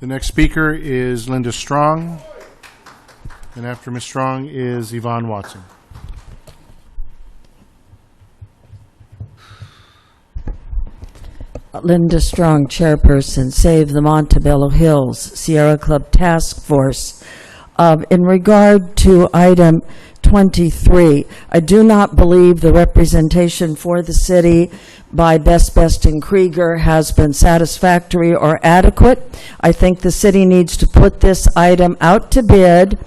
The next speaker is Lynda Strong, and after Ms. Strong is Yvonne Watson. Lynda Strong, Chairperson, Save the Montebello Hills, Sierra Club Task Force. In regard to item 23, I do not believe the representation for the city by Best and Krieger has been satisfactory or adequate. I think the city needs to put this item out to bid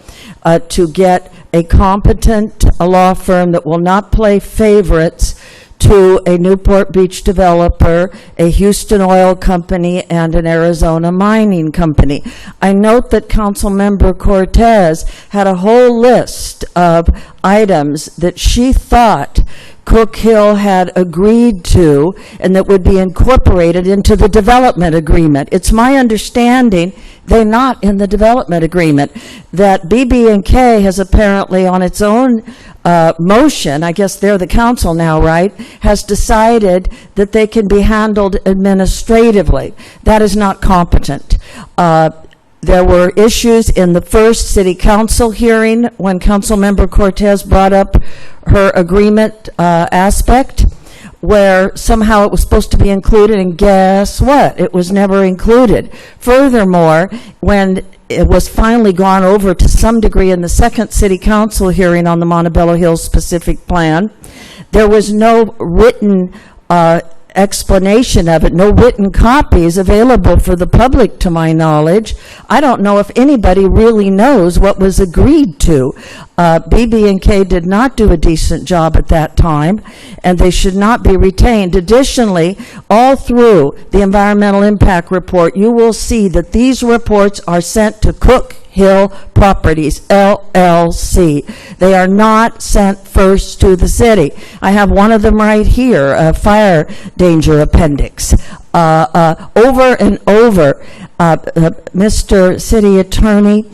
to get a competent law firm that will not play favorites to a Newport Beach developer, a Houston oil company, and an Arizona mining company. I note that Councilmember Cortez had a whole list of items that she thought Cook Hill had agreed to and that would be incorporated into the development agreement. It's my understanding they're not in the development agreement, that BB&K has apparently on its own motion, I guess they're the council now, right, has decided that they can be handled administratively. That is not competent. There were issues in the first city council hearing when Councilmember Cortez brought up her agreement aspect, where somehow it was supposed to be included, and guess what? It was never included. Furthermore, when it was finally gone over to some degree in the second city council hearing on the Montebello Hills specific plan, there was no written explanation of it, no written copies available for the public, to my knowledge. I don't know if anybody really knows what was agreed to. BB&K did not do a decent job at that time, and they should not be retained. Additionally, all through the environmental impact report, you will see that these reports are sent to Cook Hill Properties, LLC. They are not sent first to the city. I have one of them right here, a fire danger appendix. Over and over, Mr. City Attorney,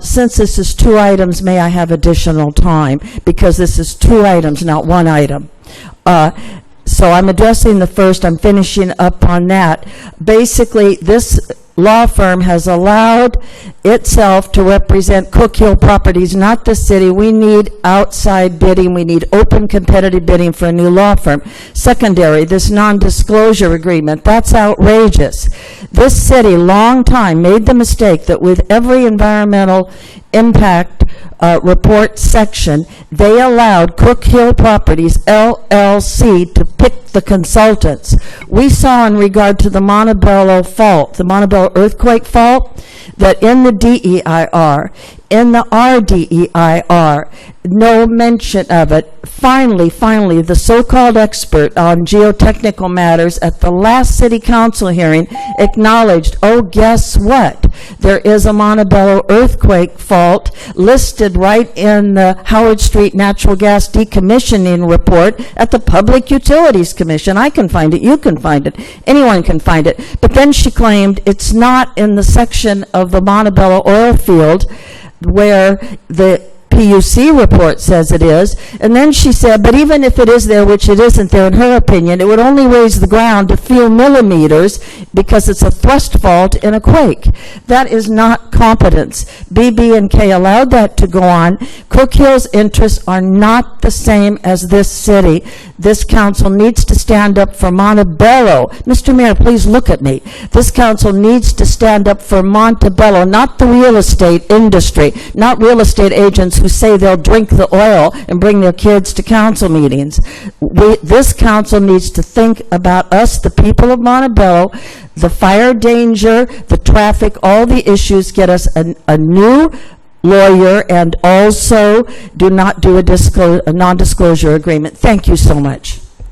since this is two items, may I have additional time? Because this is two items, not one item. So I'm addressing the first. I'm finishing up on that. Basically, this law firm has allowed itself to represent Cook Hill Properties, not the city. We need outside bidding. We need open competitive bidding for a new law firm. Secondary, this non-disclosure agreement, that's outrageous. This city, long time, made the mistake that with every environmental impact report section, they allowed Cook Hill Properties, LLC, to pick the consultants. We saw in regard to the Montebello fault, the Montebello earthquake fault, that in the DEIR, in the RDEIR, no mention of it. Finally, the so-called expert on geotechnical matters at the last city council hearing acknowledged, oh, guess what? There is a Montebello earthquake fault listed right in the Howard Street natural gas decommissioning report at the Public Utilities Commission. I can find it, you can find it, anyone can find it. But then she claimed it's not in the section of the Montebello oil field where the PUC report says it is, and then she said, but even if it is there, which it isn't there in her opinion, it would only raise the ground a few millimeters because it's a thrust fault in a quake. That is not competence. BB&K allowed that to go on. Cook Hill's interests are not the same as this city. This council needs to stand up for Montebello. Mr. Mayor, please look at me. This council needs to stand up for Montebello, not the real estate industry, not real estate agents who say they'll drink the oil and bring their kids to council meetings. This council needs to think about us, the people of Montebello, the fire danger, the traffic, all the issues. Get us a new lawyer, and also do not do a non-disclosure agreement. Thank you so much.